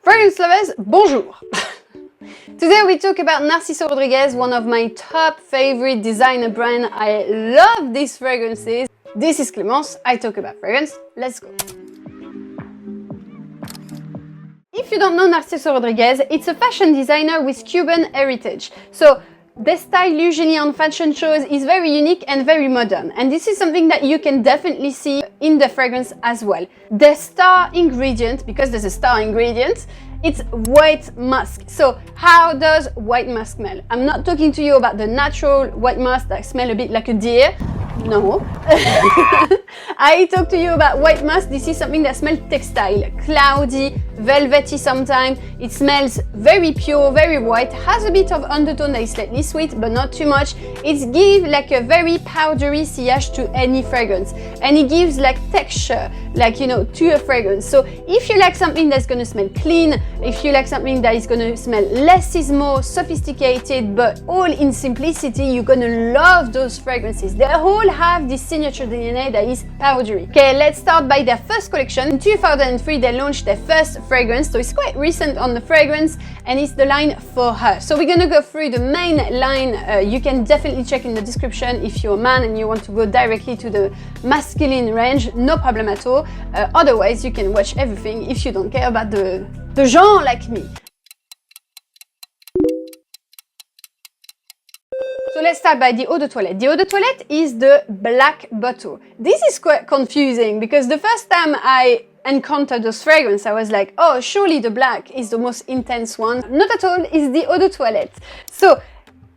Fragrance lovers, bonjour! Today we talk about Narciso Rodriguez, one of my top favorite designer brands. I love these fragrances. This is Clemence, I talk about fragrance. Let's go! If you don't know Narciso Rodriguez, it's a fashion designer with Cuban heritage. So their style usually on fashion shows is very unique and very modern. And this is something that you can definitely see in the fragrance as well. The star ingredient, because there's a star ingredient, it's white musk. So how does white musk smell? I'm not talking to you about the natural white musk that smell a bit like a deer. No. I talk to you about white musk. This is something that smells textile, cloudy, velvety sometimes. It smells very pure, very white, has a bit of undertone that is slightly sweet, but not too much. It gives like a very powdery sillage to any fragrance. And it gives like texture, like, you know, to a fragrance. So if you like something that's going to smell clean, if you like something that is going to smell less is more sophisticated, but all in simplicity, you're going to love those fragrances. They all have this signature DNA that is powdery. Okay, let's start by their first collection. In 2003, they launched their first fragrance, so it's quite recent on the fragrance, and it's the line For Her. So we're going to go through the main line. You can definitely check in the description if you're a man and you want to go directly to the masculine range, no problem at all. Otherwise, you can watch everything if you don't care about the genre like me. So let's start by the Eau de Toilette. The Eau de Toilette is the black bottle. This is quite confusing because the first time I encountered those fragrances, I was like, oh, surely the black is the most intense one. Not at all, it's the Eau de Toilette. So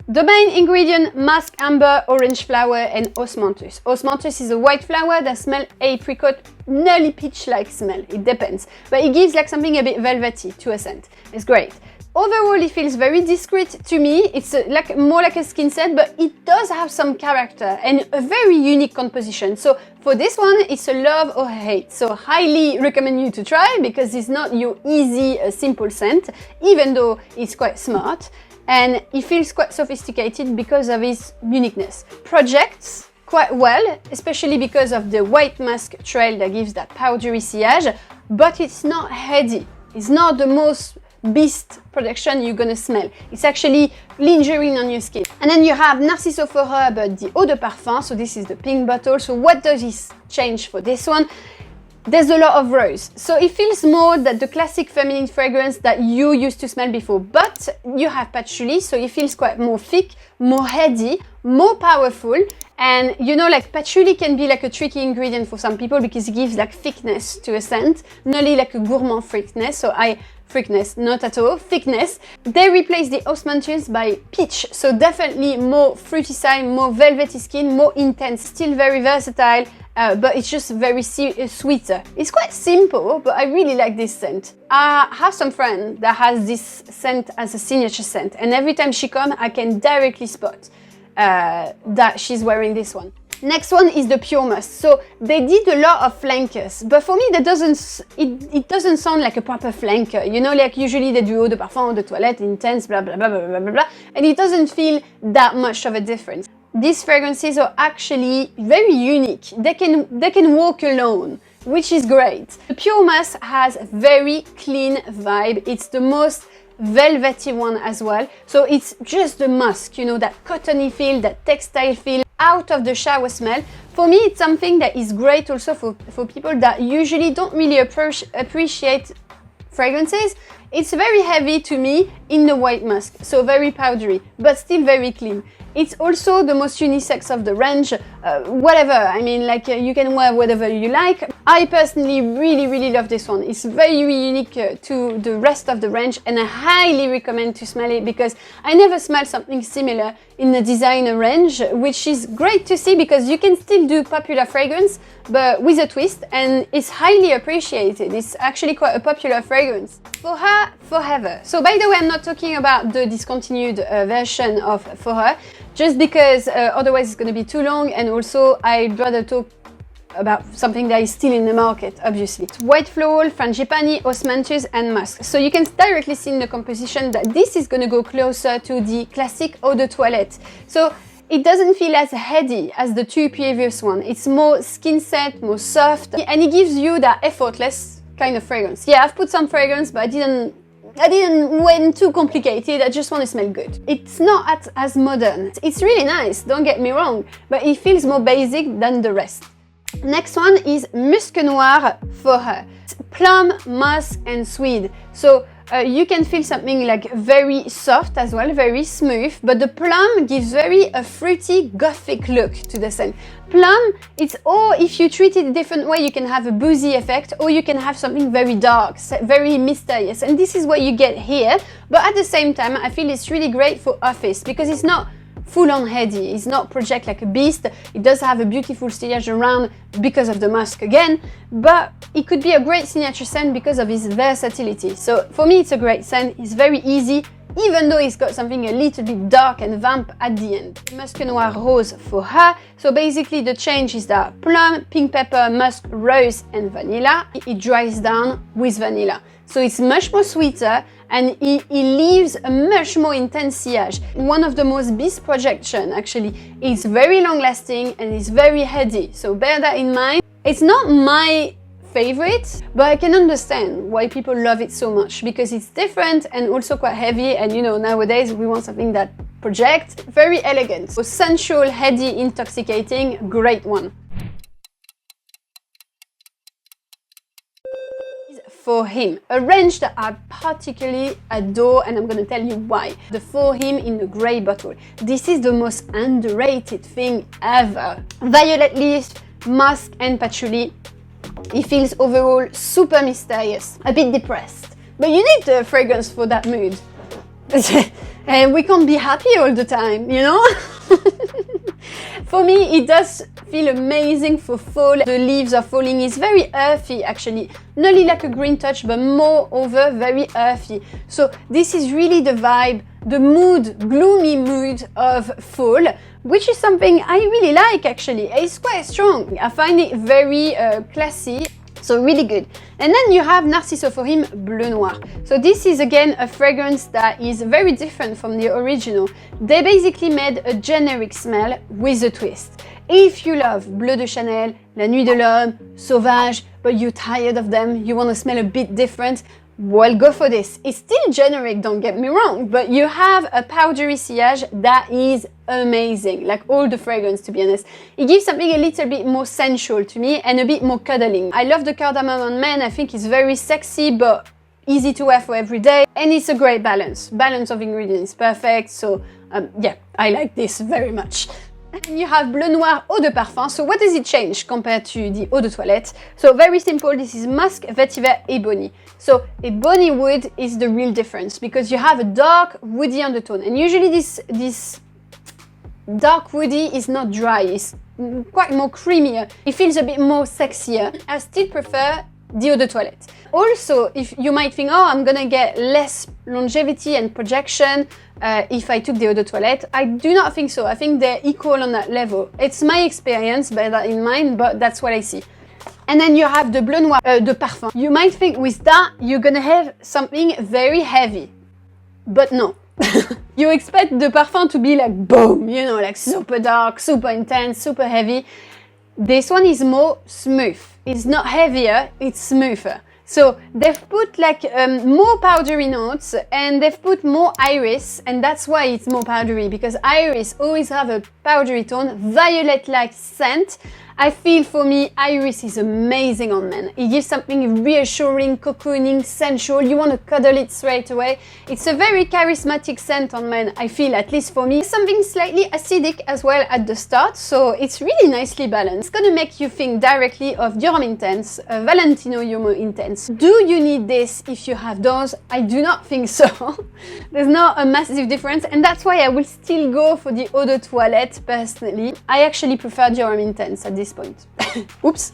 the main ingredient, musk, amber, orange flower, and osmanthus. Osmanthus is a white flower that smells apricot, nearly peach-like smell. It depends. But it gives like something a bit velvety to a scent. It's great. Overall, it feels very discreet to me. It's like more like a skin scent, but it does have some character and a very unique composition. So for this one, it's a love or hate. So highly recommend you to try because it's not your easy, simple scent, even though it's quite smart. And it feels quite sophisticated because of its uniqueness. Projects quite well, especially because of the white musk trail that gives that powdery sillage, but it's not heady. It's not the most beast production you're gonna smell. It's actually lingering on your skin. And then you have Narciso For Her, but the Eau de Parfum. So this is the pink bottle. So what does this change for this one? There's a lot of rose. So it feels more that the classic feminine fragrance that you used to smell before, but you have patchouli, so it feels quite more thick, more heady, more powerful. And you know, like patchouli can be like a tricky ingredient for some people because it gives like thickness to a scent, not only like a gourmand thickness. So thickness, not at all, thickness. They replace the osmanthus by peach, so definitely more fruity side, more velvety skin, more intense, still very versatile, but it's just very sweeter. It's quite simple, but I really like this scent. I have some friend that has this scent as a signature scent, and every time she comes, I can directly spot that she's wearing this one. Next one is the Pure Musk. So they did a lot of flankers, but for me that it doesn't sound like a proper flanker. You know, like usually they do Eau de Parfum, Eau de Toilette, intense, blah blah blah blah blah blah blah, and it doesn't feel that much of a difference. These fragrances are actually very unique. They can walk alone, which is great. The Pure Musk has a very clean vibe. It's the most velvety one as well. So it's just the musk, you know, that cottony feel, that textile feel, out of the shower smell. For me, it's something that is great also for people that usually don't really appreciate fragrances. It's very heavy to me in the white musk, so very powdery, but still very clean. It's also the most unisex of the range, whatever, I mean, like you can wear whatever you like. I personally really love this one. It's very unique to the rest of the range, and I highly recommend to smell it because I never smelled something similar in the designer range, which is great to see because you can still do popular fragrance, but with a twist, and it's highly appreciated. It's actually quite a popular fragrance. For Her Forever. So by the way, I'm not talking about the discontinued version of For Her, just because otherwise it's going to be too long, and also I'd rather talk about something that is still in the market, obviously. White floral, frangipani, osmanthus, and musk. So you can directly see in the composition that this is going to go closer to the classic Eau de Toilette. So it doesn't feel as heady as the two previous ones. It's more skin set, more soft, and it gives you that effortless kind of fragrance. Yeah, I've put some fragrance, but I didn't went too complicated. I just want to smell good. It's not as modern. It's really nice, don't get me wrong, but it feels more basic than the rest. Next one is Musc Noir For Her. It's plum, musk and sweet. So you can feel something like very soft as well, very smooth, but the plum gives very a fruity, gothic look to the scent. Plum, it's, or if you treat it a different way, you can have a boozy effect, or you can have something very dark, very mysterious, and this is what you get here. But at the same time, I feel it's really great for office because it's not full-on heady, it's not project like a beast. It does have a beautiful sillage around because of the musk again, but it could be a great signature scent because of its versatility. So for me, it's a great scent. It's very easy, even though it's got something a little bit dark and vamp at the end. Musc Noir Rose For Her. So basically the change is that plum, pink pepper, musk, rose and vanilla. It dries down with vanilla. So it's much more sweeter and it leaves a much more intense sillage. One of the most beast projection actually. It's very long lasting and it's very heady. So bear that in mind. It's not my favorite, but I can understand why people love it so much because it's different and also quite heavy, and you know, nowadays we want something that projects. Very elegant. So sensual, heady, intoxicating, great one. For Him, a range that I particularly adore, and I'm going to tell you why. The For Him in the grey bottle. This is the most underrated thing ever. Violet leaves, musk and patchouli. It feels overall super mysterious, a bit depressed. But you need the fragrance for that mood. And we can't be happy all the time, you know? For me, it does feel amazing for fall. The leaves are falling. It's very earthy, actually. Not really like a green touch, but moreover, very earthy. So this is really the vibe, the mood, gloomy mood of fall, which is something I really like, actually. It's quite strong. I find it very classy. So really good. And then you have Narciso For Him Bleu Noir. So this is again a fragrance that is very different from the original. They basically made a generic smell with a twist. If you love Bleu de Chanel, La Nuit de l'Homme, Sauvage, but you're tired of them, you want to smell a bit different, well, go for this. It's still generic, don't get me wrong, but you have a powdery sillage that is amazing, like all the fragrance, to be honest. It gives something a little bit more sensual to me and a bit more cuddling. I love the cardamom on men. I think it's very sexy, but easy to wear for every day. And it's a great balance. Balance of ingredients, perfect. So yeah, I like this very much. And you have Bleu Noir Eau de Parfum. So what does it change compared to the Eau de Toilette? So very simple, this is musk, vetiver, ebony. So ebony wood is the real difference because you have a dark woody undertone. And usually this dark woody is not dry, it's quite more creamier. It feels a bit more sexier. I still prefer the Eau de Toilette. Also, if you might think, oh, I'm gonna get less longevity and projection if I took the Eau de Toilette. I do not think so. I think they're equal on that level. It's my experience, bear that in mind, but that's what I see. And then you have the Bleu Noir de Parfum. You might think with that, you're gonna have something very heavy, but no. You expect the parfum to be like boom, you know, like super dark, super intense, super heavy. This one is more smooth. It's not heavier, it's smoother. So they've put like more powdery notes and they've put more iris, and that's why it's more powdery, because iris always have a powdery tone, violet-like scent. I feel for me, iris is amazing on men. It gives something reassuring, cocooning, sensual. You want to cuddle it straight away. It's a very charismatic scent on men, I feel, at least for me. Something slightly acidic as well at the start, so it's really nicely balanced. It's gonna make you think directly of Dior Intense, Valentino Uomo Intense. Do you need this if you have those? I do not think so. There's not a massive difference, and that's why I will still go for the Eau de Toilette personally. I actually prefer Dior Intense at this point. Oops.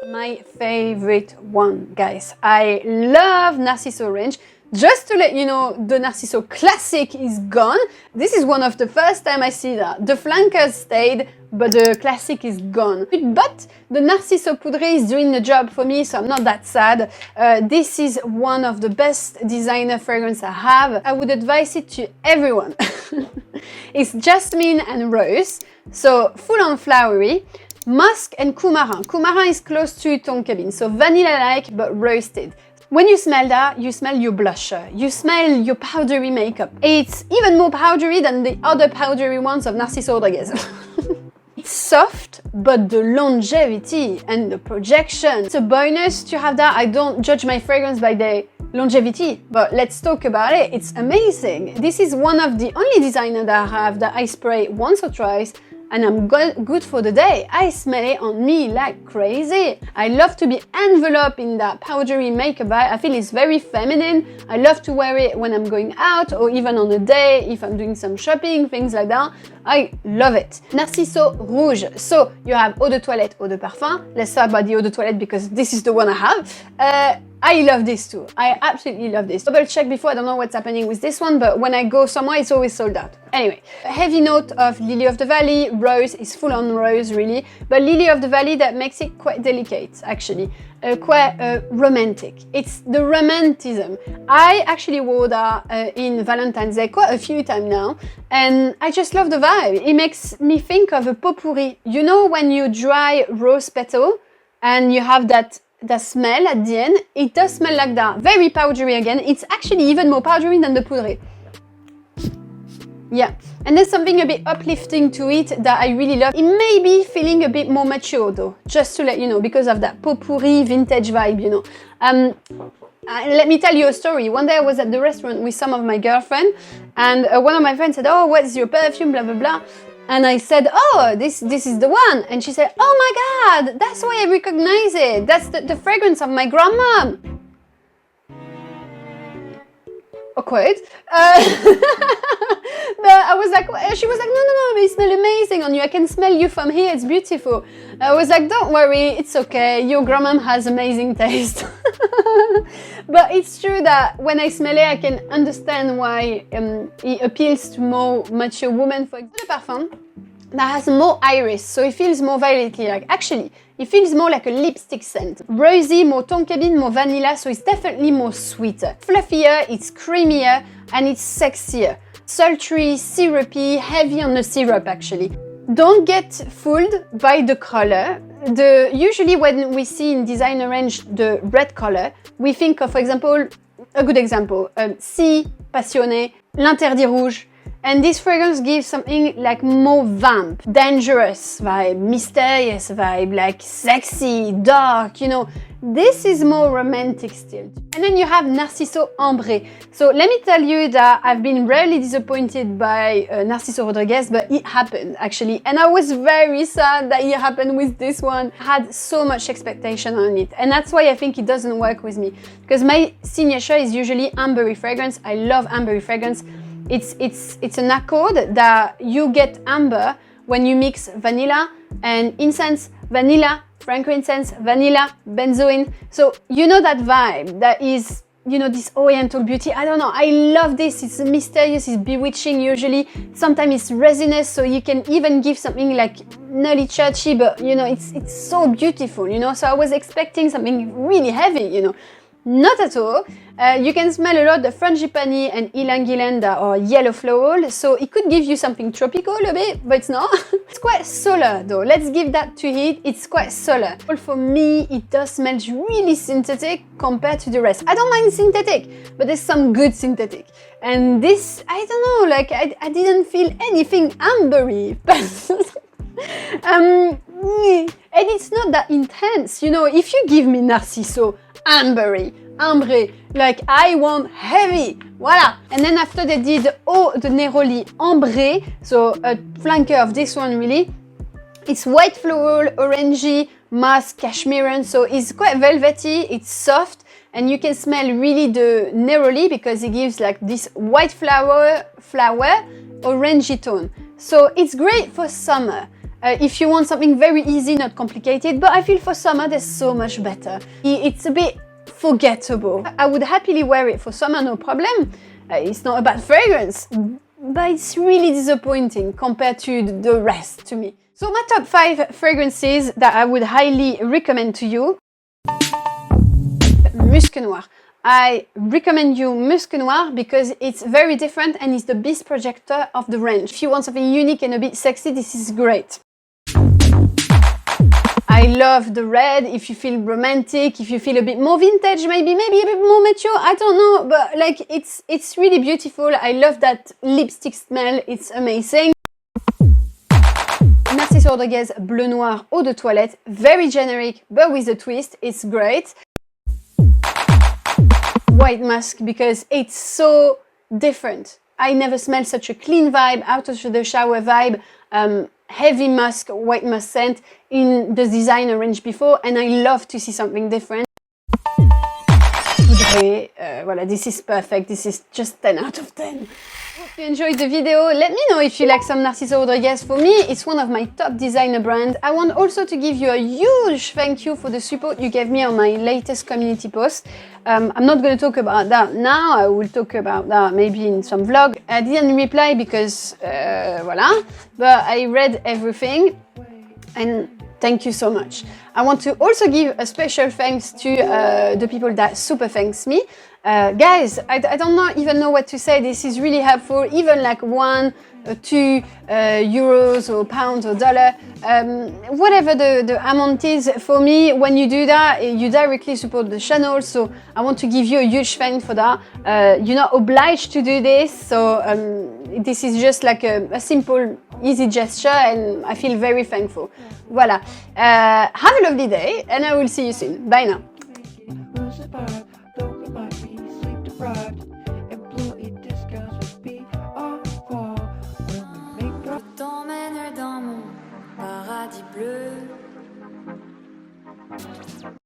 My favorite one, guys. I love Narciso range. Just to let you know, the Narciso Classic is gone. This is one of the first time I see that. The flankers stayed, but the Classic is gone. But the Narciso Poudree is doing the job for me, so I'm not that sad. This is one of the best designer fragrance I have. I would advise it to everyone. It's jasmine and rose, so full on flowery. Musk and coumarin. Coumarin is close to Tonka, so vanilla-like but roasted. When you smell that, you smell your blusher, you smell your powdery makeup. It's even more powdery than the other powdery ones of Narciso Rodriguez. It's soft, but the longevity and the projection, it's a bonus to have that. I don't judge my fragrance by the longevity, but let's talk about it. It's amazing. This is one of the only designers that I have that I spray once or twice and I'm good for the day. I smell it on me like crazy. I love to be enveloped in that powdery makeup. I feel it's very feminine. I love to wear it when I'm going out or even on a day if I'm doing some shopping, things like that. I love it. Narciso Rouge. So you have Eau de Toilette, Eau de Parfum. Let's talk about the Eau de Toilette because this is the one I have. I love this too. I absolutely love this. Double check before, I don't know what's happening with this one, but when I go somewhere, it's always sold out. Anyway, a heavy note of Lily of the Valley, rose is full on rose really, but Lily of the Valley that makes it quite delicate actually, quite romantic. It's the romanticism. I actually wore that in Valentine's Day quite a few times now, and I just love the vibe. It makes me think of a potpourri. You know when you dry rose petal and you have that smell at the end, it does smell like that. Very powdery again. It's actually even more powdery than the Poudree. Yeah, and there's something a bit uplifting to it that I really love. It may be feeling a bit more mature though, just to let you know, because of that potpourri vintage vibe, you know. Let me tell you a story. One day I was at the restaurant with some of my girlfriends, and one of my friends said, "Oh, what's your perfume, blah, blah, blah." And I said, "Oh, this is the one." And she said, "Oh my God, that's why I recognize it. That's the fragrance of my grandma." Awkward. But I was like, she was like, no, they smell amazing on you. I can smell you from here. It's beautiful. I was like, don't worry, it's okay. Your grandma has amazing taste. But it's true that when I smell it, I can understand why it appeals to more mature women. For example, the parfum that has more iris, so it feels more violetly. Like actually, it feels more like a lipstick scent. Rosy, more tonka, more vanilla, so it's definitely more sweeter. Fluffier, it's creamier, and it's sexier. Sultry, syrupy, heavy on the syrup actually. Don't get fooled by the color. Usually when we see in designer range the red color, we think of, for example, a good example, Si, Passionné, L'Interdit Rouge. And this fragrance gives something like more vamp, dangerous vibe, mysterious vibe, like sexy, dark, you know. This is more romantic still. And then you have Narciso Ambree. So let me tell you that I've been rarely disappointed by Narciso Rodriguez, but it happened actually. And I was very sad that it happened with this one. I had so much expectation on it. And that's why I think it doesn't work with me. Because my signature is usually Ambree fragrance. I love Ambree fragrance. It's an accord that you get amber when you mix vanilla and incense, vanilla, frankincense, vanilla, benzoin. So you know that vibe that is, you know, this oriental beauty. I don't know, I love this. It's mysterious, it's bewitching usually. Sometimes it's resinous, so you can even give something like neroli churchy, but you know, it's so beautiful, you know. So I was expecting something really heavy, you know. Not at all. You can smell a lot the frangipani and ylang ylang that are yellow floral, so it could give you something tropical a bit, but it's not. It's quite solar though, let's give that to it, it's quite solar. For me, it does smell really synthetic compared to the rest. I don't mind synthetic, but there's some good synthetic. And this, I don't know, like I didn't feel anything ambery. And it's not that intense, you know. If you give me Narciso, Ambree, like I want heavy, voila. And then after they did Eau de Neroli Ambree, so a flanker of this one really. It's white floral, orangey, musk, cashmerean, so it's quite velvety, it's soft, and you can smell really the neroli because it gives like this white flower, orangey tone. So it's great for summer. If you want something very easy, not complicated, but I feel for summer there's so much better. It's a bit forgettable. I would happily wear it for summer, no problem. It's not a bad fragrance, but it's really disappointing compared to the rest to me. So my top 5 fragrances that I would highly recommend to you. Musc Noir. I recommend you Musc Noir because it's very different and it's the best projector of the range. If you want something unique and a bit sexy, this is great. I love the red. If you feel romantic, if you feel a bit more vintage, maybe a bit more mature, I don't know, but like it's really beautiful. I love that lipstick smell. It's amazing. Narciso Rodriguez Bleu Noir Eau de Toilette, very generic but with a twist. It's great. White musk, because it's so different. I never smelled such a clean vibe, out of the shower vibe, heavy musk, white musk scent in the designer range before, and I love to see something different. Poudree, voilà, this is perfect. This is just 10 out of 10. Hope you enjoyed the video. Let me know if you like some Narciso Rodriguez. For me, it's one of my top designer brands. I want also to give you a huge thank you for the support you gave me on my latest community post. I'm not going to talk about that now. I will talk about that maybe in some vlog. I didn't reply because, voilà, but I read everything and thank you so much. I want to also give a special thanks to the people that super thanks me. Guys, I don't even know what to say. This is really helpful. Even like 1 or 2 euros or pounds or dollar, whatever the amount is, for me, when you do that, you directly support the channel. So I want to give you a huge thanks for that. You're not obliged to do this. So this is just like a simple, easy gesture, and I feel very thankful. Voilà. Have a lovely day, and I will see you soon. Bye now.